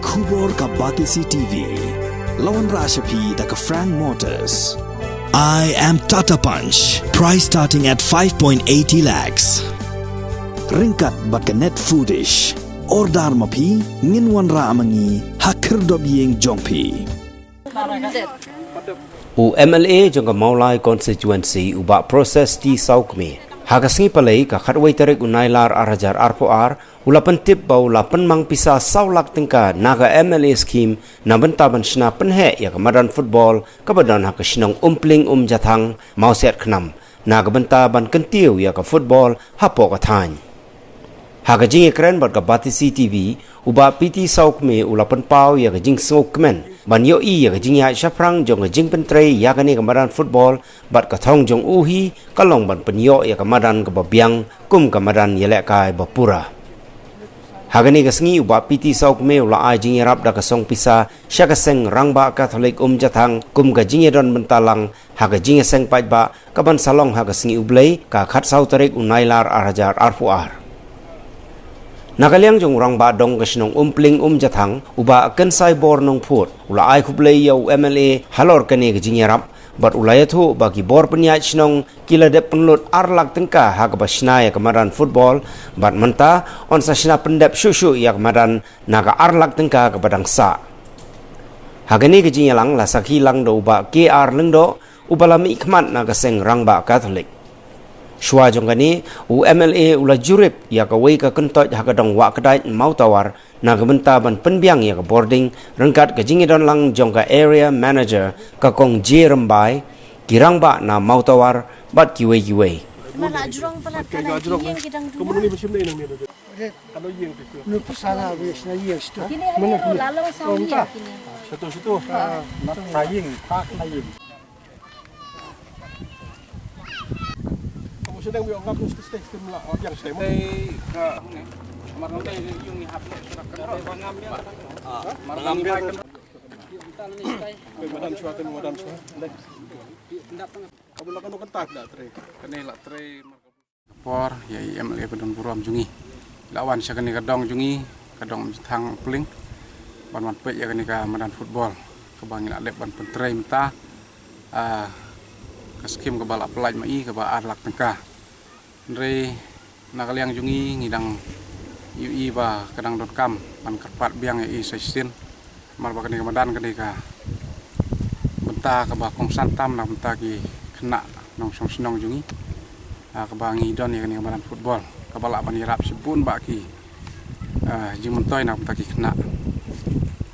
Kubor ka Batisi TV. Lawan Rashapi da ka Frank Motors. I am Tata Punch. Price starting at 5.80 lakhs. Ringkat bat ka net foodish. Ordar mapi nginwan ra amangi hakir dob yeng jongpi. U MLA jong Maulai constituency uba proses di Saukme. Hagasngi palai ka khatwai tarik unailar arajar arpoar ulapan tip bau lapan mang pisa saulak tingka naga MLA scheme na bentaban shna penhe ya kamadan football kabadan hakashnong umpling jathang mauset khnam naga bentaban kentiu ya ka football hapo ka thany. Hagajing ekran bat ka Batisi TV uba PT Saukme ulapan pau ya ka jing Saukmen ban yo i ya ka jing ya syafrang jong ka jing pentrei ya ka ni kamadan football bat ka thong jong uhi kalong ban penyo ya kamadan ka babiang kum kamadan yelek kai bapura. Hagani ka sngi uba PT Saukme ula ai jing rap da ka song pisa sya ka seng rangba Catholic jathang kum ka jing don bentalang haga jing seng paj ba ka ban salong haga sngi ublei ka khat sau tarik unailar arajar arfuar. Nakaliang jong rang ba dong kasnong umpling jathang uba akan sai bor nong phut ula ai khublei yau MLA halor kane ka jingyarap bat ulaya thu bagi bor penyat snong kila de penlut arlak tengka ha ka basna ya kamaran football bat menta on sasna pendep shushu ya kamaran naga arlak tengka ka badang sa hagani ka jingyalang la sakhi lang do uba KR lengdo ubalami khmat naga seng rang ba Catholic Shua jong kani u MLA ula jurip ya ka wei ka kentot ha ka dong wa kedai mau tawar na ka benta ban penbiang ya ka boarding rengkat ka jingidon lang jong ka area manager ka kong J Rembai kirang ba na mau tawar bat kiwei Mana jurang pala kana yang kidang dulu. Kamu ni macam ni nang ni. Kalau yang tu. Lu pasana wis na yang situ. Kini ada lalang sawi ya kini. Situ. Saying, pak saying. Kamu sedang biar ngap stek mula yang saya mau. Marang teh yung ihap sudah kenal bangam ya. Marang biar. Madam suatu. Kamu lakukan kontak dah tre. Kena lah tre. Por ya MLA Padang Buram jungi. Lawan saya kena kadang jungi, kadang thang peling. Ban pe ya kena ka madan football. Kebangin alep ban pentre menta. Kaskim ke balap pelaj mai ke ba arlak tengkah. Ndre nakaliang jungi ngidang UI ba kadang .com ban kerpat biang i saisin. Mar ba kena madan kena ka. Benta ke ba kong santam na benta ki kena nong senong jungi. Ke ba ngidon ya kena madan football. Ke balap ban irap sibun ba ki jing mentoy na benta ki kena.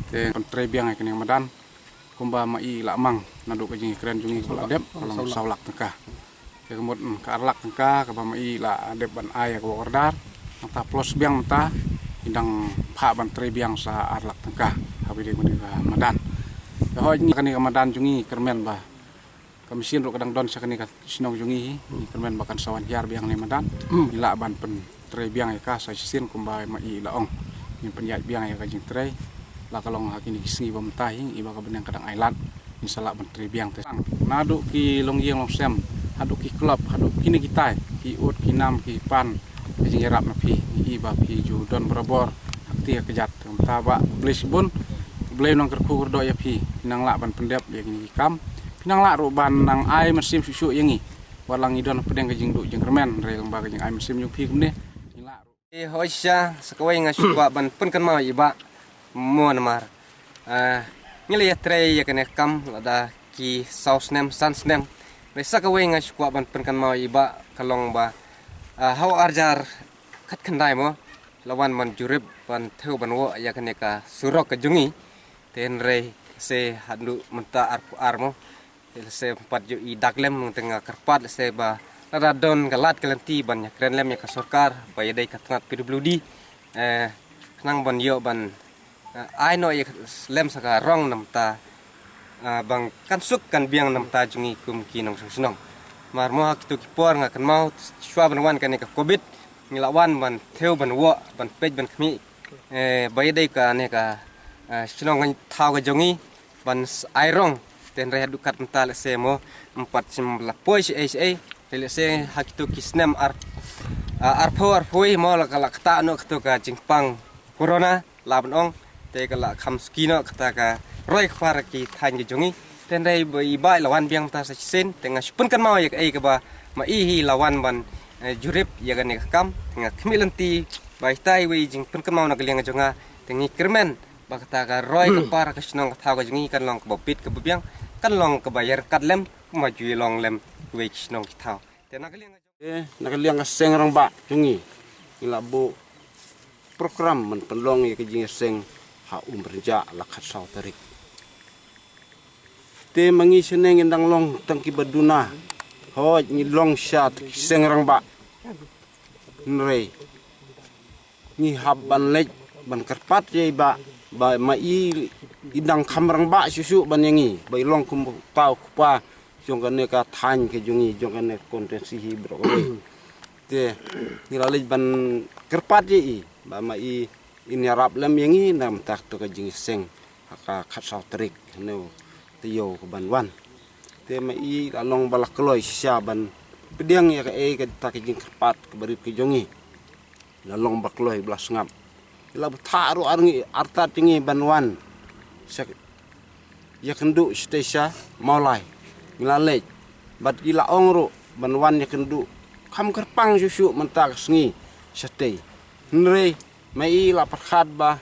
Te kontre biang ya kena madan kumba mai lamang naduk ke jing keren jungi kula dep kalau saulak tengkah ya kemudian ke arlak tengkah ke mai la dep ban ai ke ordar mata plus biang mata indang pha ban tre biang sa arlak tengkah habi de meni madan ya ho ni kani madan jungi kermen ba kamisin ro kadang don sakani ka sinong jungi kermen bakan sawan hiar biang ni madan ila ban pen tre biang ya ka sa sin kumba mai laong ni penyat biang ya ka jing tre la kalong hakini kisngi bamtahi iba ka benang kadang island insyaallah menteri biang teh naduk ki longyeng longsem haduk ki klub haduk kini kita ki ut ki nam ki pan ki jerap na pi iba pi judon berabor hakti kejat taba blisbun blay nong kerku do ya pi nang la ban pendep ya kini kam nang la ro ban nang ai mesim susu yangi walang idon pedeng ke jing du jing kermen re lembaga jing ai mesim yung pi kumne la ro hoisha sakawai ngasukwa ban pen kan mau iba mon mar ngeli tre ya kene kam ada ki sausnem sansnem resa ka wenga skwa ban pen kan mau iba kalong ba haw arjar khat khandai mo lawan man jurib ban theu ban wo ya kene ka surok ka jungi ten re se handu menta armo se pat ju i daklem tengah kerpat se ba radon galat kelenti ban ya krenlem ya ka sarkar ba yadai ka tngat PWD nang ban yo ban ai noi lem saka rong namta bang kan suk kan biang namta jungi kum kinong senong mar mo hak tu kipor nga kan mau shwa ban wan kan ka covid ngilawan ban theu ban wo ban pej ban khmi bai dei ka ne ka senong ngan thau ka jungi ban ai rong ten re dukat namta le se mo 4 poi se le se hak tu kisnem ar phoi mo la kala kta no tu ka jingpang corona laban ong te kala kham skino kata ka roi khpar ki than ki jongi ten dai iba lawan biang ta sa sen tenga spun kan mau yak ai ka ba ma i hi lawan ban jurip ya kan kam tenga khmilanti bai tai wi jing pun kan mau na kliang jonga tengi kermen ba kata ka roi khpar ka snong ka ka jongi kan long ka bopit ka biang kan long ka bayar katlem ma jui long lem wi snong ki thau te na kliang nakaliang seng rang ba jungi ilabu program man penlong ya kejing seng ha umberja lakat sau tarik te mangi seneng indang long tangki baduna ho ni long shot seng rang ba nrei ni habban lej ban karpat ye ba mai indang kamrang ba susu ban yangi bai long kum tau kupa jongane ka than ke jungi jongane kontensi hi bro te ni lalej ban kerpat ye ba mai ini rap lem yangi nam tak to ka jing seng ka khatsau trik no te yo ko ban wan te mai along balak kloi sia ban pediang ya ka ka tak jing kerpat ke bari ke jongi lalong bakloi belas ngap la taru arngi arta tingi ban wan ya kendu stesa maulai ngilalej bat gila ongro ban wan ya kendu kam kerpang susu mentak sengi setei nrei mai la perkhat ba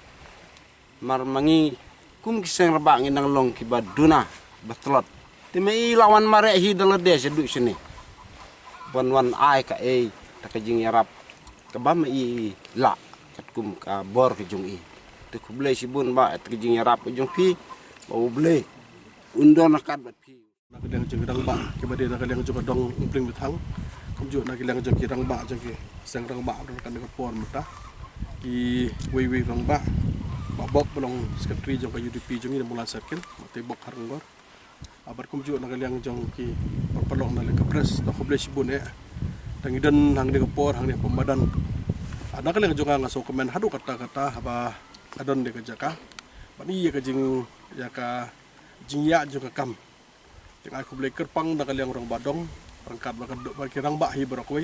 marmangi kum kiseng rebak nginang long ki baduna batlot te mai lawan mare hi dalade sedu sini wan ai ka tak jing yarap ka ba mai la kat kum ka bor ke jung te ku blei sibun ba at jing yarap jung pi ba blei undon akat bat pi nak liang jeng rang ba ke bade nak liang jeng dong umpling betang kum ju nak liang jeng rang ba jeng ke sang rang ba kan ka por mata ki wei rang ba bok belong sekretari jong ka UDP jong ni mulan circle mate bok harang gor abar kum ju nak liang jong ki perpelong na ka pres to ko blei sibun tang idan hang de ka por hang de pembadan anak liang jong nga so komen hadu kata-kata ba adon de ka jaka bani ya ka jing ya ka jingya jong ka kam jeng aku boleh kerpang nak liang orang badong rangkat bagi rang bah hi berokoi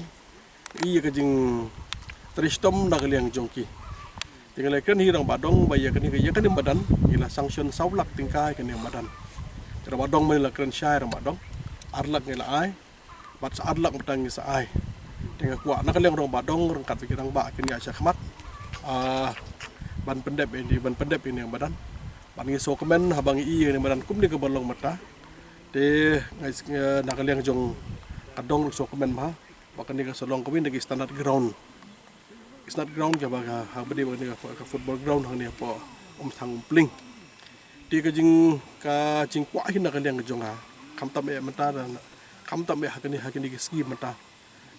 iya ke jing tristom nak liang jongki tinggal kan hi rang badong bayar kan hi kan badan ila sanction saulak tingkai kan yang badan rang badong menila keren syai rang badong arlak ngila ai bat arlak betang ngisa ai tinggal kuat nak liang orang badong rangkat bagi rang bah kini asya khmat ban pendep ini yang badan ban ngiso komen habang iya yang badan kum ni ke balong mata te ngai nak liang jong kadong so komen ma bakan ni ka solong kami nagi standard ground ke baga ha bade ni ka football ground hang ni po thang pling ti ka jing kwa hin nak liang jong ha kam tam e mata dan kam tam e hakani ki ski mata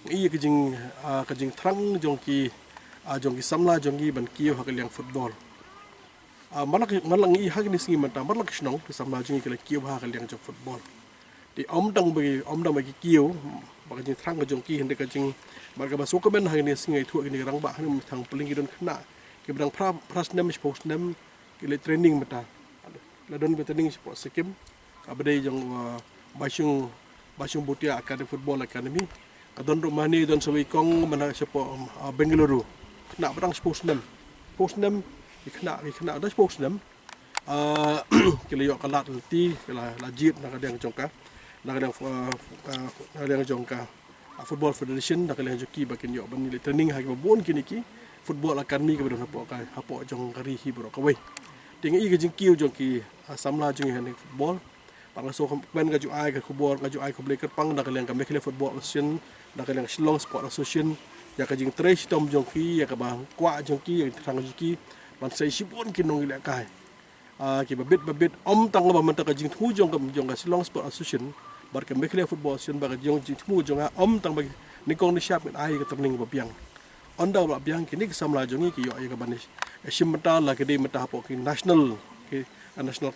ngi ka jing thrang jong ki samla jong gi ban ki ha ka liang football malang i hak ni singi mata malak snong samla jingi kala kiu ha kal yang jong football di om dang bagi kiu bagi jing thrang jong ki hende ka jing marga ba so ko ben ha ni singi thu ni rang ba ni thang peling don khna ke bang pras nem sports nem ke le training mata la don be training sports sikim ka bade jong basung butia academy football academy ka don rumani don sawi kong mana sepo bengaluru khna bang sports nem ikna das sports nem kila yo kalat ti kila lajit nak ada yang jongka nak ada yang jongka football federation nak ada yang joki bakin yo ban ni training ha bon kini ki football academy ke badon hapo jong kari hi bro kawai tingi i jing kiu jong ki samla jing han football pang so ben ga ju ai ka football ga ju ai ko blek pang nak ada yang ka mekle football association nak ada yang Shillong sport association ya ka jing trace tom jong ki ya ka bang kwa jong ki yang thang jong ki ban sai sibun kinong ila kai ki babit om tang ba man ta ka jing thu jong ka Shillong sport association bar ka mekle football association ba ka jong jing thu jong om tang ba ni kong ni siap ai ka terning ba biang onda ba biang kini ka samla jong ki yo ai ka banis sim mata la ke de mata po ki national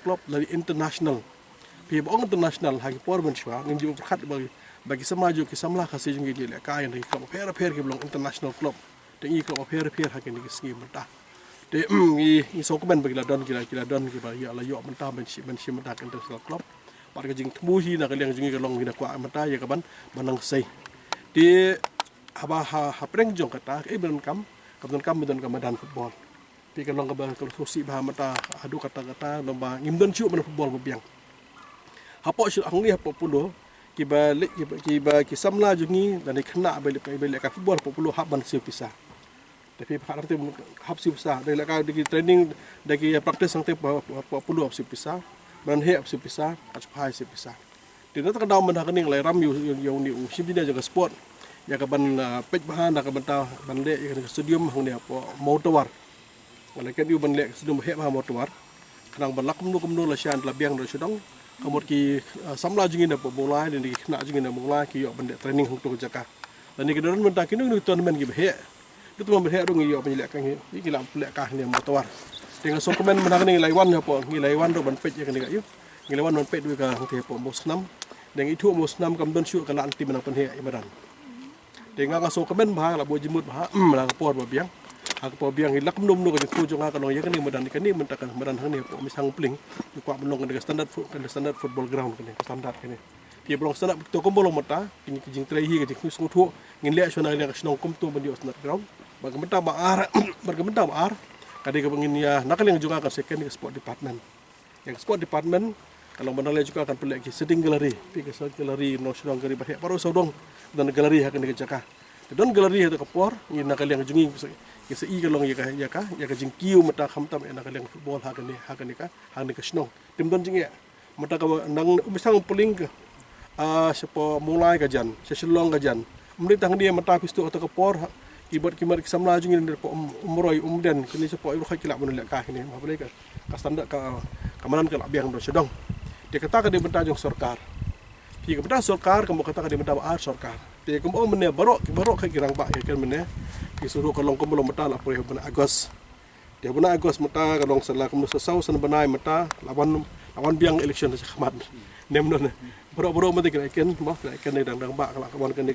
club la international pi bong international ha ki por ban shwa ngin ji khat bagi samajo ki samla ka se jong ki le kai ni ka per ki belong international club tengi ka per ha ki ni ki mata de i so ko ben bagi la don ki ba ya la yo menta ben si menta kan international club par ka jing tmu hi na ka leng jing ka long hi na kwa mata ya ka ban banang sei di ha preng jong kata e ben kam don kam dan football pi kalong ka ba sosi bah mata adu kata-kata lomba ngimdon chu mana football biang hapo shu ang ni hapo pulo kiba samla jungi dan kena balik ka football hapo pulo hab ban siu pisah tapi pak nanti hab siu pisah dari ka di training dari practice ang te hapo pulo hab siu pisah ban he hab siu pisah pai siu pisah di nata ka daw man hakening lai ram yu ni sim dia jaga sport ya ka ban pej bahan ka ban ta ban le ya stadium hong ni hapo motor walaupun yu ban le stadium he ba motor kanang ban lakum nu la shan la biang do sudong kamot ki samla jingin na bola dan di kena jingin na bola ki yo ban training hong to jaka dan ni kedaran ban ta kinu ni tournament ki he itu tu ban he do ngi yo ban le ka ngi ki la le ka ni motor dengan sokomen menang ni laiwan hapo ngi laiwan do ban pej ya kan yu ngi laiwan ban pej du ka hong te hapo mosnam dan itu mosnam kam don shu ka la anti menang pen he imaran dengan ka sokomen bah la bo jimut bah la ka por ba biang hak po biang hilak mnum no ka tu jonga ka no ya kan ni medan mentak medan hang ni po misang pling di kwa menong ka standard football ground kan standard kan pi blong standard to ko bolong mata kini kijing trai hi ka ji khus thu ngin le shona le ka snong kom tu ban di standard ground bagamenta ba ar bagamenta ba ar ka de ka bangin ya nakal yang jonga ka second sport department yang sport department kalau benar le juga akan pelak ki sitting gallery pi ka gallery no snong gallery ba he paro sodong dan gallery ha kan ni ka jaka don gallery ha ka por ngin nakal yang jungi kisa i kalong ya ka jingkiu mata khamtam ena kaleng football ha kan ni ka snong tim don jing ya mata ka nang misang puling ka sepo mulai ka jan seselong ka jan mri tang dia mata pistu atau ka por kibot kimar kisamla jing ni po umroi umden kini sepo iru khakila mun le ka ni ma boleh ka standar ka kamanan ka biang do sedong dia kata ka dia benta jong sarkar pi ka benta sarkar kamu kata ka dia benta ar sarkar dia kamu mene barok ka girang ba kan mene disuruh kalong ko belum mata la pre bana agos dia bana agos mata kalong sala kamu sesau san banai mata lawan biang election sa khamat nem non bro mate kan ma kan dang ba kala kawan kan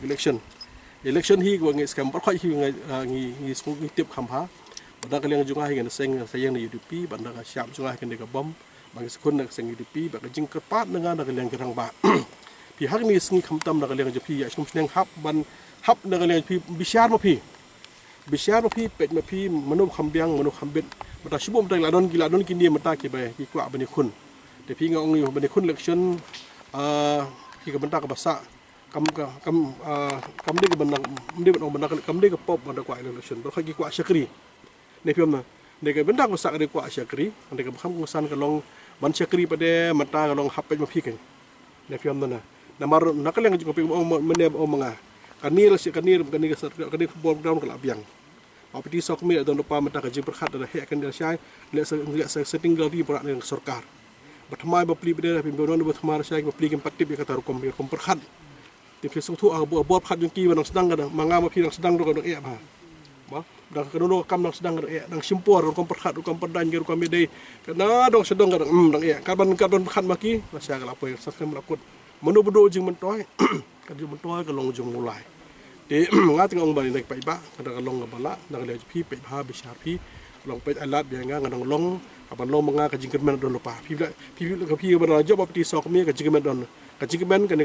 election hi ko ngi scam par khoi hi ngi ngi tip khamha banda kaleng junga hi kan seng sayang ni UDP banda ka syap junga kan de ka bom bang sekun nak seng UDP ba ka jing kerpat dengan kaleng gerang ba pi hak ni sengi khamtam na kaleng jupi ya sum sneng hap na kaleng pi bisyar ma pi pet ma pi manu khambiang manu khambet mata shibum tang ladon kini mata ki ba ki kwa bani khun te pi nga ong bani khun election ki ka banta ka basa kam de ka bandang mde ban banda kam de ka pop banda kwa election ba ki kwa syakri ne piom na ne ka banda ka basa ka kwa syakri ande ka kham ngusan ka long ban syakri pade mata ka long hapet ma pi kan ne piom na namar nakaleng ju pi mene o mga kanir ka football ground ka labiang apiti sok mi don pa mata ka jipur khat da he kan dia syai le setting gallery pura dengan sarkar batmai ba pli bede pi bonon ba thamar syai ba pli kan patip ka taru kom per khat ti fi sung thu a bo khat jung ki ban sedang ka manga ma pi nang sedang do ka e ba da ka no kam nang sedang ka e nang simpor kom per khat kom per dan kom me dei kana dong sedong ka dang e ka ban khat ma ki la syai ka lapo sa kam lakut menu bodo jing mentoi ka jing mentoi ka long jung mulai de nga tengong bani nek pai ba kada long bala na le pi pe ha bi sha pi long pe alat bi nga ngang long apa long nga ka jingker men don lupa pi ba job apti sok mi ka jingker men don ka jingker men kan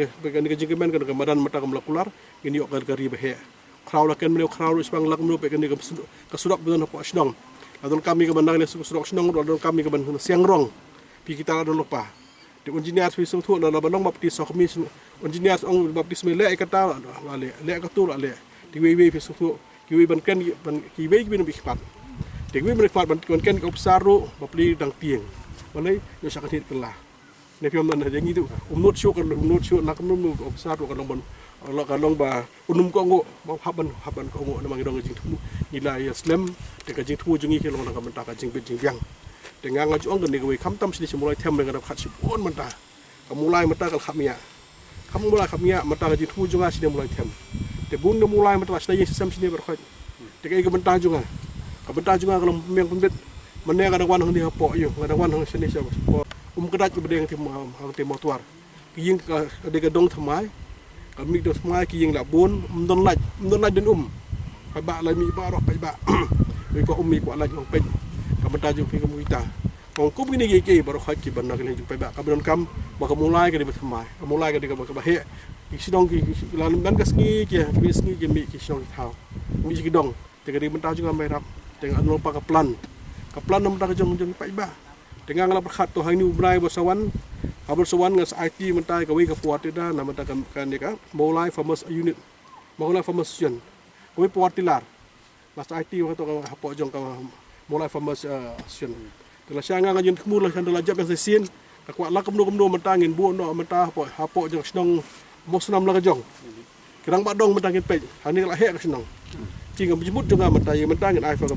jingker men kan madan mata ka molekular ini yok ka ri ba he kraw la ken men kraw spang lak nu pe kan ka sudak don apa snong adon kami ka bandang le sudak snong don kami ka ban siang rong pi kita don lupa di engineer fi sung thu na balong mapti sok mi engineer ong mapti smele kata le ka tu le di we fi sung thu ki we ban ken ki we bin bi khat di we ban khat ban ken ka upsaru mapli dang pieng balai yo sakit kelah ne piom na de ngi tu umnut shu nak num upsaru ka long bon ka long ba unum ko ngo haban ko ngo na mang dong jing thu ila ya slam de ka jing thu jungi ke long na ka menta ka jing bin jing yang dengan ngaju ong gani gawe kam tam sini mulai tem dengan khat sipon menta mulai mata kal khamia mata gaji thu junga sini mulai tem te bun mulai mata sini sistem sini berkhat te kai ka benta junga kalau meng pembet mene kadang wan hang di hapo yo kadang wan hang sini siapa kedat ke bedeng tim hang tim motor kiying ka de dong thamai ka mi do thamai kiying la bun don laj den ba la mi ba ro ba mi ko mi ko laj ong pe benta jung pi kamu kita ong kum ni ge baru khat ki banna kali jung pe ba ka don kam ba ka mulai ka di batmai ka mulai ka di ka ba he ki sidong ki lan ban ka sngi ki mi ki sidong thau mi ki dong te ka di benta jung mai rap te an lo pa ka plan kaplan nam tak jong jong pai ba dengan ngala berkhat to hang ni ubrai bersawan habul sawan ngas IT mentai kawi ka puat ida nam tak kan ni ka mulai famous unit mulai famous sion kawi puat tilar mas IT wa to ka hapo jong ka mulai famous sion telah sianga ngajun kemul lah candela jab yang sesin ka kuat la kemno mentangin bu no mentah hapo jong snong mosnam la ka jong kirang ba dong mentangin pe hang ni la he ka snong Jika menjemput juga mentangin ai fa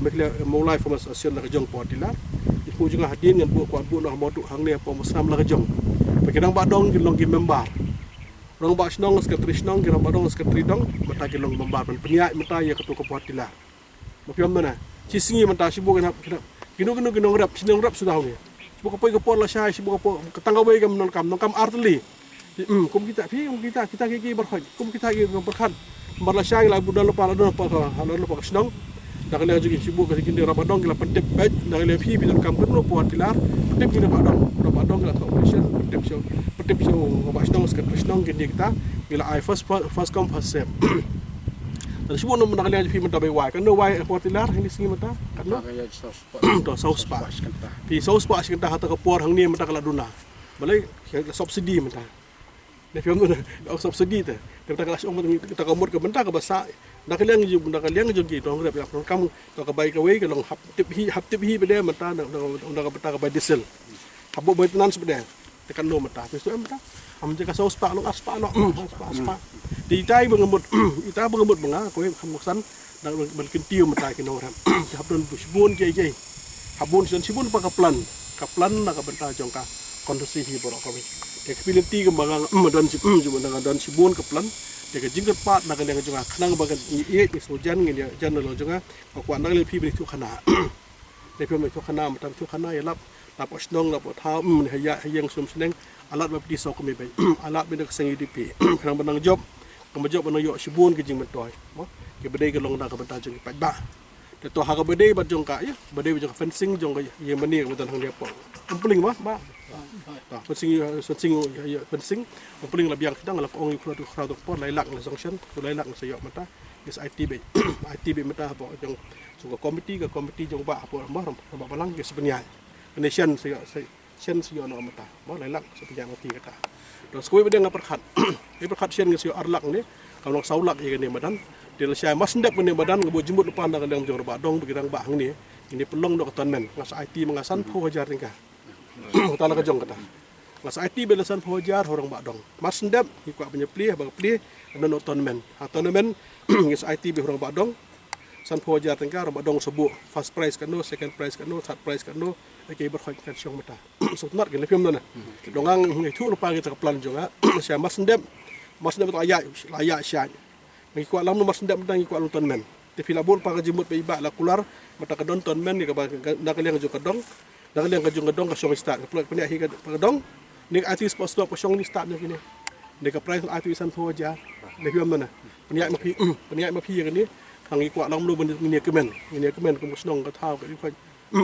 mulai famous sion la ka jong puat tilar iku juga hadin ngan bu kuat bu no modu hang ni apa mosnam la ka jong pakirang ba dong kilong ki membar rong ba snong sekretari snong kirang ba dong sekretari dong mata kilong membar penyak mata ya ketu puat tilar mapiam mana cisingi mata sibu kan gino rap sinong rap sudah ni sibu ka poi ka por la syai sibu ka po ketangga wei ka non kam artli kum kita ki berkhaj kum kita ki berkhat marla syai la budal pa la don pa halon pa snong dak le jugi sibu ka kindi rabadong la pentep bait dak le phi bi kam kan no puat tilar pentep ki rabadong la operation pentep show ba snong skat snong kindi kita bila I first come first serve dan sibu no nak le phi mata bai wai kan no wai puat tilar ini singi mata kan no to sauce pa pi sauce pa sikta hata ka por hang ni mata kala duna balai subsidi mata ne phi mo subsidi te kita kelas kita kamut ke benda ke basa dak liang ju ki tong rep ya kam to ka bai ka wei ka long hap tip hi bede mata dak ka peta ka bai diesel habo maintenance bede tekan no mata tu mata am je ka saus pa long aspa no aspa di tai bengemut ita bengemut benga ko ham san dak ben tiu mata ki no ram hab don busbun je habun sibun pa kaplan na ka benta jong ka kondusi hi borok ko de kepilenti kembangan dan cuma dan sibun kaplan de ka jingkat pat na ka yang jonga khnang bagan i so jan ngi jan lo jonga ko na le phi bi tu khana de phi me tu khana mata tu khana ya lap lap osnong lap tha hayang sum seneng alat ba di so ko me bai alat be de sengi di pi khnang banang job kemjob banang yo sibun ke jing mentoi mo ke bedai ke long na ka benta jong pat ba de to ha ka bedai ba jong ka ya bedai jong fencing jong ka ye mani ka betan hang dia po ampling ba fencing paling lebih yang sedang lapang ong crowd por lailak na sanction lailak na sayo mata is ITB mata apa yang suka komiti jong ba apa mar ba balang ke sebenarnya nation sayo no mata ba lailak sebenarnya mati kata terus kowe beda ngaperkhat perkhat sian ke sayo arlak ni kalau saulak ye ni badan dia syai mas ndap ni badan ngebo jembut depan dak yang jong ba dong begirang ba hang ni ini pelong dok tonmen ngas IT mengasan pho hajar tingkah tala ka jong kata mas IT belasan phojar horong ba dong mas ndap ikwa penyepli ba pli no tournament ngis IT be horong ba dong san phojar tengka ba dong sebu first prize kan no second prize kan no third prize kan no ke berkhaj kan syong mata so nar ke lepiam na dongang ngi thu lupa kita plan jonga sia mas ndap to aya syai ngikwa lam no mas ndap tang ikwa tournament te filabul pa ka jimut be iba la kular mata ka don tournament ni ka ba nak liang jo ka dong dak liang ka jong dong ka syong start ka plot penya hi ka dong ni artis sports club syong ni start ni kini ni ka prize artis san phoja ni piam na penya ma phi kan ni hang ikwa lam lu ni kemen ko musnong ka thau ka ikwa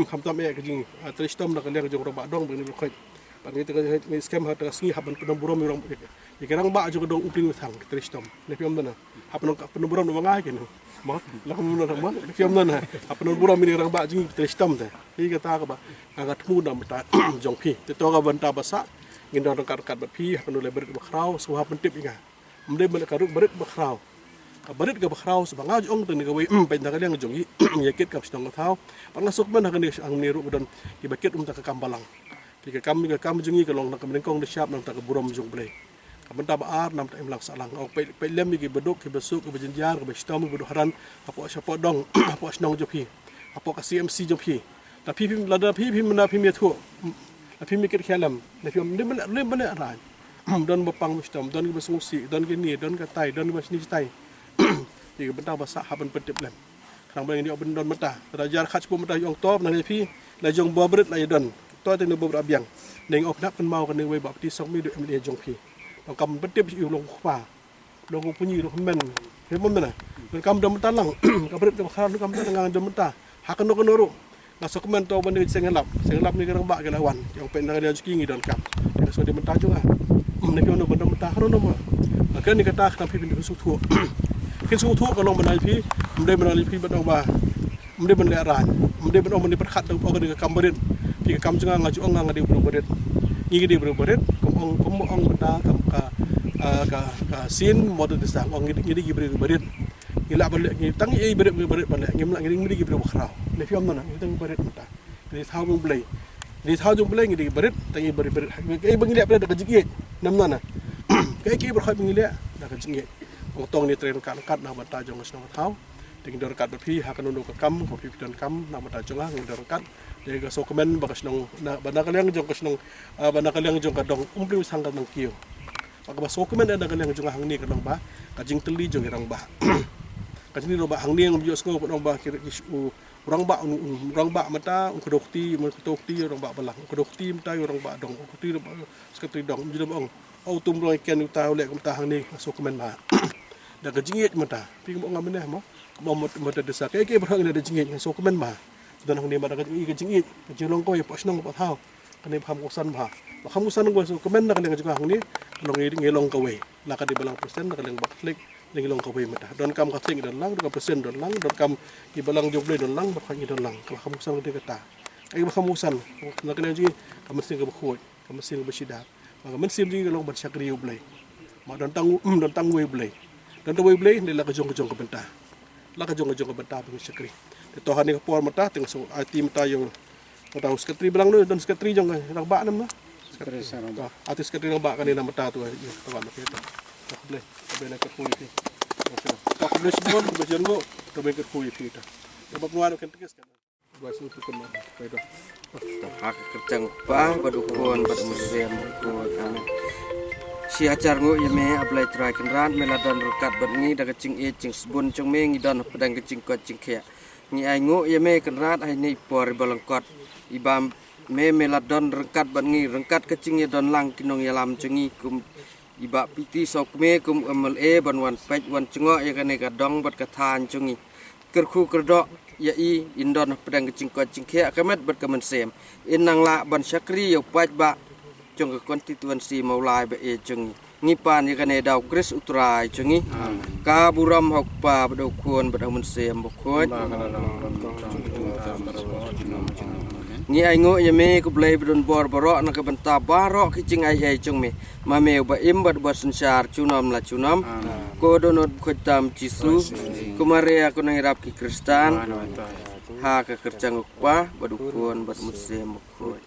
kham tam e ka jing tristom dak liang jong ba dong ni ko pan ni te ni scam ha ta singi haban penam burom rong ikarang ba jo dong upling thang tristom ni piam na hapan penam burom no mangai ken mo la ko no ma piam na hapan burom ni rang ba jing tristom te hi ka ta ka ba aga thmu na mata jong phi te to ka banta basa ngin dong kat ba phi hapan le berit ba khrau so ha pentip inga mde mel ka berit ba khrau ka berit ka ba khrau so banga jong te ni ka we pe na ka liang jong hi yakit ka stong ka thau pang nasuk man ha ka ni ang ni ru don ki ba ket ta ka kambalang ki ka kam jong hi ka long na ka men kong de syap na ta ka burom jong ble ka banta ba ar nam ta im lang salang ok pe lem ki beduk ki besuk ki bejenjar ki bestom ki beduharan apo syapo dong apo snong jo phi apo ka CMC jo phi tapi lada phi mana phi me thu tapi mikir khalam na phi le bale ran don bapang mustam don ki besungsi don ki ni don ka tai don basni tai di benta basa haban petip lem khang bang ni oben don mata rajar khat pu mata yong top na phi la jong bobret la don to te no bob abyang ning ok nak kan mau kan we bap ti sok mi do em jong phi dong kam petip yu long pa dong punyi do men he mon na kam dom talang ka bret ka khar kam tangang dom ta hakan no kono masuk men to bani sengelap ni gerang ba gelawan yang pen na dia juki ngi don kam so dia menta juga ne piono benda menta harono mo akan ni kata tapi bin su thu kin su thu kalau menai pi mde menai pi badong ba mde ben leran mde ben om ni perkhat do og de kam berit pi kam junga ngaju ong ngadi bro berit ngi di bro berit kom ong benda kam ka sin model desa ong ngi di bro berit ngila balik ngi tang e berit balik ngi mla ngi di bro khrau le fiom nana ngi tang berit mata ni thau bung blai ni thau jung blai ngi di berit tangi berit e bang ngi pada ka jigi nam nana kai ki berkhoi ngi le da ka jigi ong tong ni tren kat na bata jong sno thau ting dor kat berpi hakan unduk kam ko pi don kam na mata jonga ngi dor kat de ga so komen bakas nong na bana kalyang jong kasnong bana kalyang jong kadong umpli sanggal nang kiyo pag ba so komen ada kalyang jong hang ni kadong ba kajing teli jong irang ba kajing ro ba hang ni ng bios ko kadong ba kir isu urang ba mata kedokti orang ba balang kedokti mata orang ba dong kedokti sekretari dong jidom ong au tum roi ken uta le kum ta hang ni so komen ba da kajing mata pi mo ngamne mo mata desa ke berhang ada jingit so komen ba dan hang ni ba da jingit jilong ko ya pasnong ba thau kani pham kosan ba kham kosan go so komen na kani juga hang ni long ngi long ka we la ka di balang persen ka leng bak flik ngi long ka we mata don kam ka sing don lang don persen don lang don kam di balang joble don lang ba khang don lang ka kham kosan de kata ai ba kham kosan na kani ji kam sing ka khoi kam sing ba sida ba kam sing ji long ba sakri ublai ma don tang we blai don ta we blai ni la ka jong ka benta la ka jong ka benta ba sakri to hani ka por mata teng so ati mata yo mata sekretari belang no dan sekretari jong nang ba nam no sekretari sarang ba ati sekretari nang ba kanina mata tu yo tawa na kita tak boleh nak kuy ti tak boleh sebon ba jengo to be ka kuy ti ta ba nuar kan tekes kan ba su tu kan ba do hak kerjang pa badukon bad museum ko kan si acar ngo yeme ablai trai kenran meladon rekat badngi da kecing e cing sebun cong me ngidon pedang kecing ko cing khia ngi ai ngo yeme kenrat ai ni por balangkot ibam me meladon rekat badngi rengkat kecing e don lang kinong yalam cengi kum iba piti sok me kum amal e ban wan pej wan cengo ya kane kadong bad kathan cengi kerku kerdok ya i indon pedang kecing ko cing khia kamet bad kamen sem inang la ban sakri yo paj ba trong ke konstituensi maulai ba e cengi ngipan ya kane daw kris utrai cengi ka buram hok pa bado kuon bado men sem bokot ngi ai ngo ya me ku blai bdon bor borok na ke benta barok kicing ai ai ceng me ma me ba im bad bas sensar cunam la cunam ko donot khotam jisu kumare aku nang irap ki kristan ha ke kerjang ukpa bado kuon bad men sem bokot